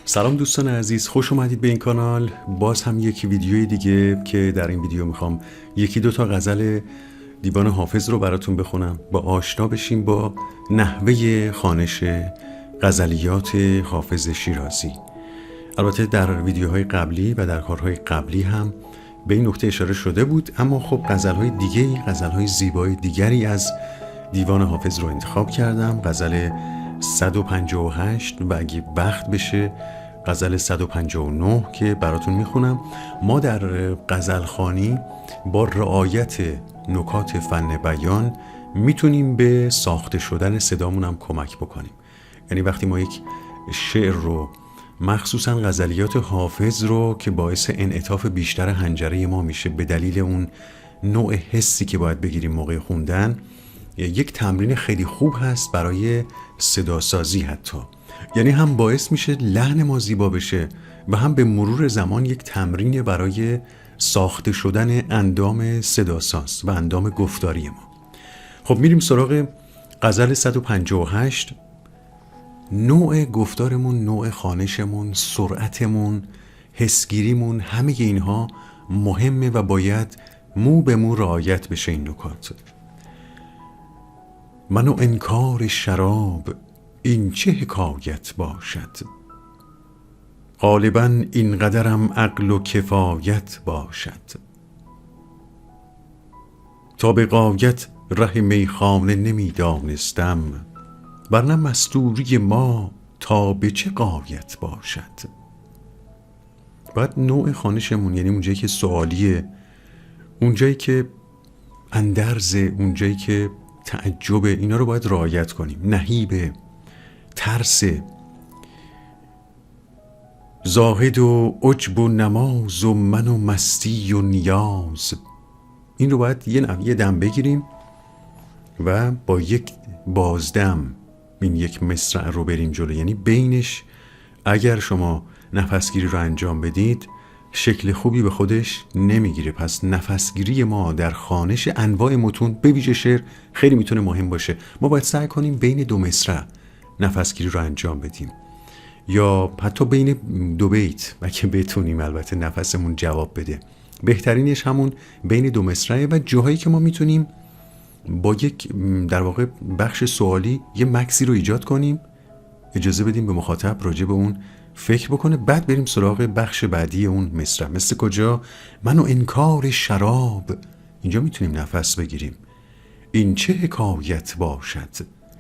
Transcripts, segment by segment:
سلام دوستان عزیز، خوش اومدید به این کانال. باز هم یک ویدیوی دیگه که در این ویدیو میخوام یکی دو تا غزل دیوان حافظ رو براتون بخونم با آشنا بشیم با نحوه خوانش غزلیات حافظ شیرازی. البته در ویدیوهای قبلی و در کارهای قبلی هم به این نکته اشاره شده بود، اما خب غزلهای دیگه، غزلهای زیبای دیگری از دیوان حافظ رو انتخاب کردم. غزل 158 و اگه وقت بشه غزل 159 که براتون میخونم. ما در غزلخوانی با رعایت نکات فن بیان میتونیم به ساخته شدن صدامون هم کمک بکنیم. یعنی وقتی ما یک شعر رو، مخصوصا غزلیات حافظ رو که باعث انعطاف بیشتر حنجره ما میشه به دلیل اون نوع حسی که باید بگیریم موقع خوندن، یک تمرین خیلی خوب هست برای صداسازی حتی. یعنی هم باعث میشه لحن ما زیبا بشه و هم به مرور زمان یک تمرین برای ساخته شدن اندام صداساز و اندام گفتاری ما. خب میریم سراغ غزل 158. نوع گفتارمون، نوع خوانشمون، سرعتمون، حسگیریمون، همه اینها مهمه و باید مو به مو رعایت بشه این نکات. من و انکار شراب این چه حکایت باشد، غالباً این قدرم عقل و کفایت باشد. تا به غایت ره میخانه نمیدانستم، ورنه مستوری ما تا به چه غایت باشد. باید نوع خوانشمون، یعنی اونجایی که سوالیه، اونجایی که اندرزه، اونجایی که تعجب، اینا رو باید رعایت کنیم. نهیب، ترس، زاهد و عجب و نماز و من و مستی و نیاز، این رو باید یه دم بگیریم و با یک بازدم این یک مصرع رو بریم جلو. یعنی بینش اگر شما نفسگیری رو انجام بدید شکل خوبی به خودش نمیگیره. پس نفسگیری ما در خوانش انواع متون به ویژه شعر خیلی میتونه مهم باشه. ما باید سعی کنیم بین دو مصرع نفسگیری رو انجام بدیم، یا حتی بین دو بیت اگه بتونیم البته نفسمون جواب بده. بهترینش همون بین دو مصرعه و جاهایی که ما میتونیم با یک در واقع بخش سوالی یه مکسی رو ایجاد کنیم، اجازه بدیم به مخاطب راجع به اون فکر بکنه، بعد بریم سراغ بخش بعدی اون مصرع. مثل کجا؟ من و انکار شراب، اینجا میتونیم نفس بگیریم. این چه حکایت باشد،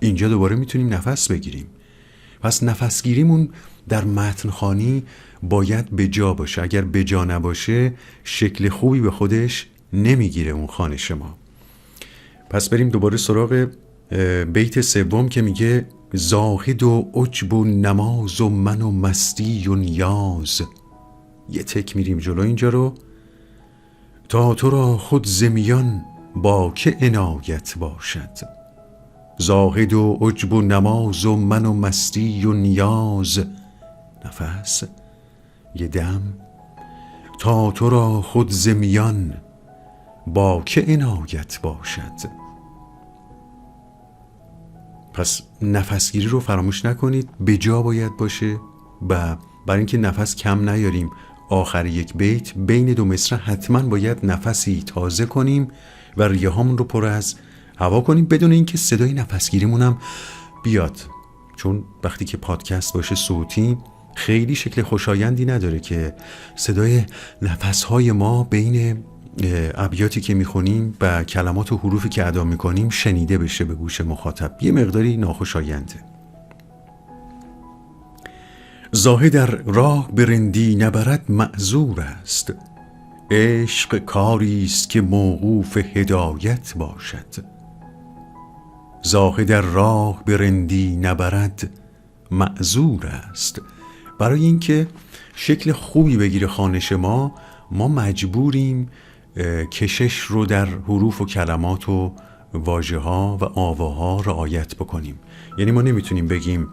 اینجا دوباره میتونیم نفس بگیریم. پس نفسگیریمون در متنخوانی باید به جا باشه. اگر به جا نباشه شکل خوبی به خودش نمیگیره اون خوانش ما. پس بریم دوباره سراغ بیت سوم که میگه زاهد و عجب و نماز و من و مستی و نیاز. یه تک میریم جلو اینجا رو. تا تو را خود زمیان با که عنایت باشد، زاهد و عجب و نماز و من و مستی و نیاز. نفس، یه دم. تا تو را خود زمیان با که عنایت باشد. پس نفسگیری رو فراموش نکنید، به جا باید باشه و برای اینکه نفس کم نیاریم آخر یک بیت بین دو مصرع حتما باید نفسی تازه کنیم و ریه هامون رو پر از هوا کنیم بدون اینکه صدای نفسگیریمون هم بیاد. چون وقتی که پادکست باشه صوتی خیلی شکل خوشایندی نداره که صدای نفسهای ما بین ابیاتی که میخونیم و کلمات و حروفی که ادا میکنیم شنیده بشه به گوش مخاطب. یه مقداری ناخوشاینده. زاهد در راه به رندی نبرد معذور است، عشق کاری است که موقوف هدایت باشد. زاهد در راه به رندی نبرد معذور است. برای اینکه شکل خوبی بگیره خوانش ما مجبوریم کشش رو در حروف و کلمات و واژه ها و آواها رعایت بکنیم. یعنی ما نمیتونیم بگیم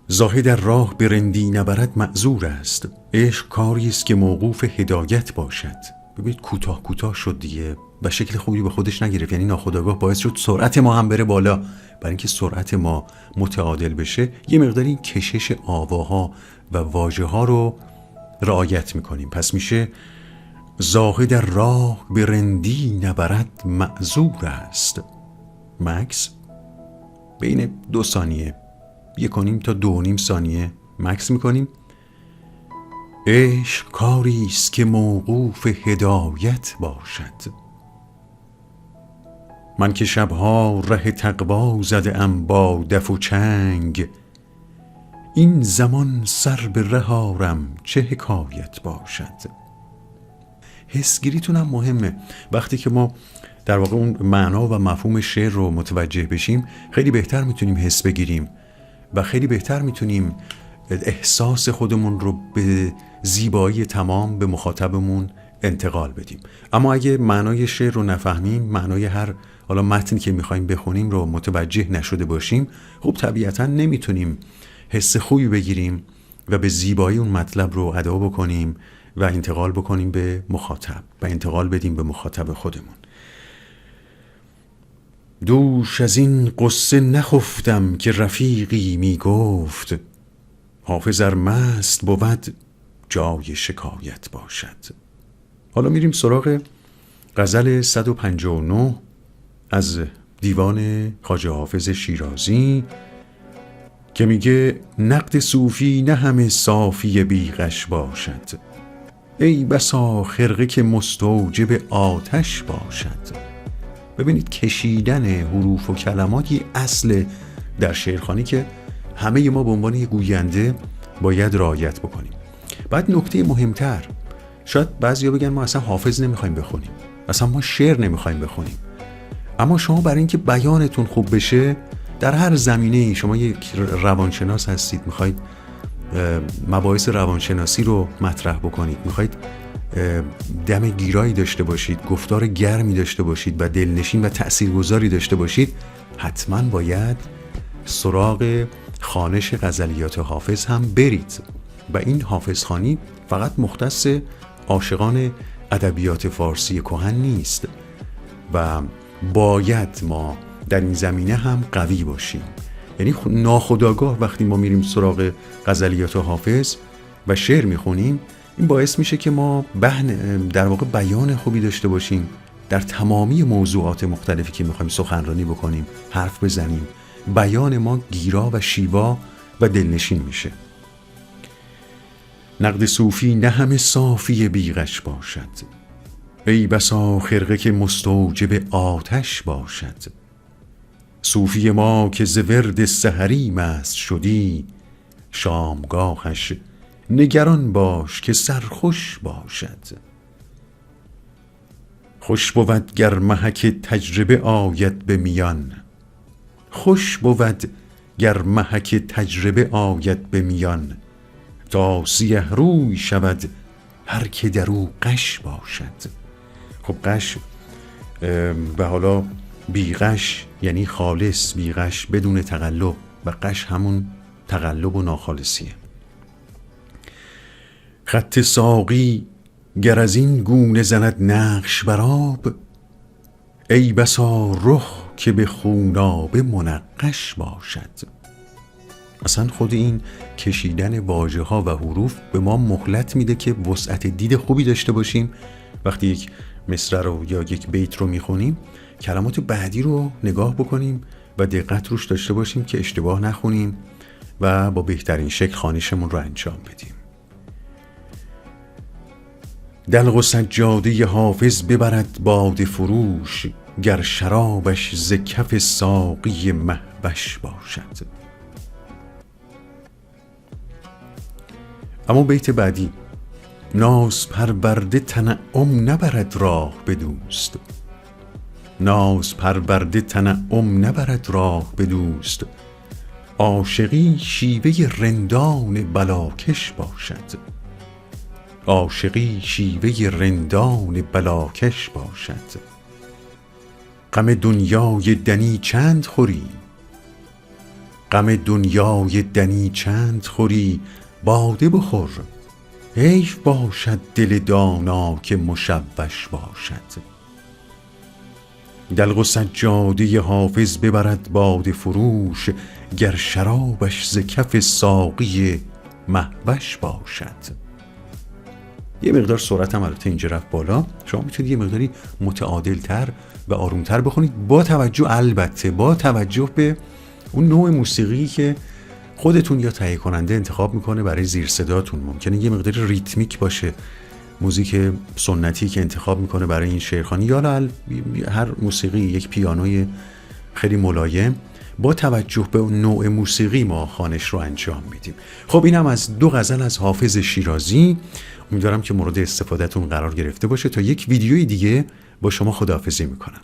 زاهد در راه به رندی نبرد معذور است، عشق کاری است که موقوف هدایت باشد. ببینید کوتاه کوتاه شد دیگه، و شکل خوبی به خودش نگرفت. یعنی ناخودآگاه باعث شد سرعت ما هم بره بالا. برای اینکه سرعت ما متعادل بشه یه مقدار این کشش آواها و واژه ها رو رعایت میکنیم. پس میشه زاهد در راه به رندی نبرد معذور است. مکس بین 2 ثانیه 1.5 تا 2.5 ثانیه مکس میکنیم. عشق کاری است که موقوف هدایت باشد. من که شبها ره تقوا زده ام با دف و چنگ، این زمان سر به ره آرم چه حکایت باشد. حسگیریتون هم مهمه. وقتی که ما در واقع اون معنا و مفهوم شعر رو متوجه بشیم خیلی بهتر میتونیم حس بگیریم و خیلی بهتر میتونیم احساس خودمون رو به زیبایی تمام به مخاطبمون انتقال بدیم. اما اگه معنای شعر رو نفهمیم، معنای هر حالا متنی که میخوایم بخونیم رو متوجه نشده باشیم، خب طبیعتا نمیتونیم حس خوبی بگیریم و به زیبایی اون مطلب رو ادا بکنیم و انتقال بکنیم به مخاطب و انتقال بدیم به مخاطب خودمون. دوش از این قصه نخفتم که رفیقی میگفت، حافظ ار مست بود جای شکایت باشد. حالا میریم سراغ غزل 159 از دیوان خواجه حافظ شیرازی که میگه نقد صوفی نه همه صافی بیغش باشد، ای بسا خرقه که مستوجب آتش باشد. ببینید کشیدن حروف و کلمات یه اصل در شعرخوانی که همه ما به عنوان یه گوینده باید رعایت بکنیم. بعد نکته مهمتر، شاید بعضیا بگن ما اصلا حافظ نمیخوایم بخونیم، اصلا ما شعر نمیخوایم بخونیم، اما شما برای اینکه بیانتون خوب بشه در هر زمینه‌ای، شما یک روانشناس هستید، میخواید مباحث روانشناسی رو مطرح بکنید، میخواید دم گیرایی داشته باشید، گفتار گرمی داشته باشید و دلنشین و تأثیرگذاری داشته باشید، حتما باید سراغ خوانش غزلیات حافظ هم برید. و این حافظ خوانی فقط مختص عاشقان ادبیات فارسی کهن نیست و باید ما در این زمینه هم قوی باشیم. یعنی ناخودآگاه وقتی ما میریم سراغ غزلیات حافظ و شعر میخونیم، این باعث میشه که ما در واقع بیان خوبی داشته باشیم در تمامی موضوعات مختلفی که میخوایم سخنرانی بکنیم، حرف بزنیم. بیان ما گیرا و شیوا و دلنشین میشه. نقد صوفی نه همه صافی بیغش باشد، ای بسا خرقه که مستوجب آتش باشد. صوفی ما که ز ورد سحری مست شدی، شامگاهش نگران باش که سرخوش باشد. خوش بود گر محک تجربه آید به میان، خوش بود گر محک تجربه آید به میان. تا سیه روی شود هر که در او غش باشد. خب غش و حالا بیغش یعنی خالص، بیغش بدون تقلب، و غش همون تقلب و ناخالصیه. خط ساقی گر از این گونه زند نقش براب، ای بسا رخ که به خونابه منقش باشد. اصلا خود این کشیدن واژه ها و حروف به ما مهلت میده که وسعت دید خوبی داشته باشیم. وقتی یک مصرع رو یا یک بیت رو میخونیم، کلمات بعدی رو نگاه بکنیم و دقت روش داشته باشیم که اشتباه نخونیم و با بهترین شکل خوانشمون رو انجام بدیم. دلق و سجاده حافظ ببرد باده فروش، گر شرابش ز کف ساقی مهوش باشد. اما بیت بعدی، ناز پرورده تنعم نبرد راه به دوست، ناز پرورده تنعم نبرد راه به دوست. عاشقی شیوه رندان بلاکش باشد، عاشقی شیوه رندان بلاکش باشد. غم دنیای دنی چند خوری، غم دنیای دنی چند خوری، باده بخور، حیف باشد دل دانا که مشوش باشد. دلق و سجاده حافظ ببرد باده فروش، گر شرابش ز کف ساقی مهوش باشد. یه مقدار سرعتم البته اینجا رفت بالا، شما میتونید یه مقداری متعادل‌تر و آرومتر بخونید، با توجه به اون نوع موسیقی که خودتون یا تهیه کننده انتخاب میکنه برای زیر صداتون. ممکنه یه مقدار ریتمیک باشه موزیک سنتی که انتخاب میکنه برای این شعرخوانی، یا هر موسیقی یک پیانوی خیلی ملایم. با توجه به اون نوع موسیقی ما خوانش رو انجام میدیم. خب اینم از 2 غزل از حافظ شیرازی. امیدوارم که مورد استفادهتون قرار گرفته باشه. تا یک ویدیوی دیگه با شما خداحافظی میکنم.